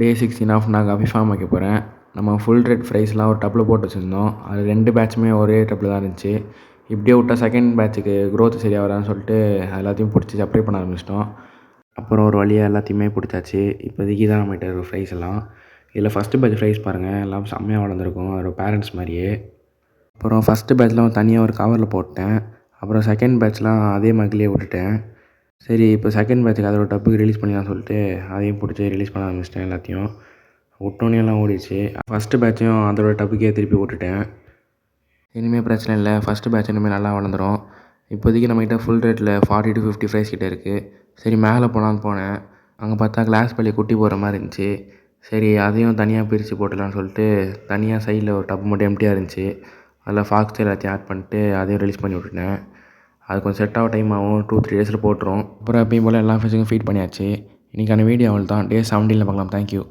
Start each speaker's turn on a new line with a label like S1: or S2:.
S1: டே 16 of நான் coffee form வைக்க போகிறேன். நம்ம ஃபுல் ரெட் ஃப்ரைஸ்லாம் ஒரு டப்பில் போட்டு வச்சுருந்தோம். அது 2 பேட்சுமே ஒரே டப்பில் தான் இருந்துச்சு. இப்படியே விட்டா செகண்ட் பேட்சுக்கு க்ரோத் சரியாக வரான்னு சொல்லிட்டு எல்லாத்தையும் பிடிச்சி செப்பரேட் பண்ண ஆரம்பிச்சிட்டோம். அப்புறம் ஒரு வழியாக எல்லாத்தையுமே பிடிச்சாச்சு. இப்போதைக்கு தான் நம்மகிட்ட இருக்கிற ஃப்ரைஸ் எல்லாம். இதில் ஃபஸ்ட்டு பேட்ச் ஃப்ரைஸ் பாருங்கள், எல்லாம் செம்மையாக வளர்ந்துருக்கும் அதோட பேரண்ட்ஸ் மாதிரியே. அப்புறம் ஃபஸ்ட்டு பேட்ச்லாம் தனியாக ஒரு கவரில் போட்டேன். அப்புறம் செகண்ட் பேட்ச்லாம் அதே மக்கிலே விட்டுட்டேன். சரி, இப்போ செகண்ட் பேட்சுக்கு அதோட டப்புக்கு ரிலீஸ் பண்ணிடலாம்னு சொல்லிட்டு அதையும் பிடிச்சி ரிலீஸ் பண்ண ஆரம்பிச்சிட்டேன் எல்லாத்தையும். விட்டோன்னே எல்லாம் ஓடிடுச்சு. ஃபஸ்ட்டு பேட்சையும் அதோட டப்புக்கே திருப்பி விட்டுட்டேன். இனிமேல் பிரச்சனை இல்லை, ஃபஸ்ட்டு பேட்ச் இனிமேல் நல்லா வளர்ந்துடும். இப்போதைக்கு நம்மகிட்ட ஃபுல் ரேட்டில் 40 to 50 ஃப்ரைஸ் கிட்டே இருக்குது. சரி, மேலே போகலான்னு போனேன். அங்கே பார்த்தா கிளாஸ் பள்ளி குட்டி போகிற மாதிரி இருந்துச்சு. சரி, அதையும் தனியாக பிரித்து போட்டுடலான்னு சொல்லிட்டு தனியாக சைடில் ஒரு டப்பு மட்டும் எம்டியாக இருந்துச்சு. அதில் ஃபாக்ஸ் எல்லாத்தையும் ஆட் பண்ணிட்டு அதையும் ரிலீஸ் பண்ணி விட்டுட்டேன். அது கொஞ்சம் செட் ஆக டைம் ஆகும், 2-3 டேஸில் போட்டுரும். அப்புறம் எப்பயும் போல் எல்லா ஃபிஷ்ஷுக்கும் ஃபீட் பண்ணியாச்சு. இன்றைக்கான வீடியோ அவ்வளோ தான். டே 17 பார்க்கலாம். தேங்க்யூ.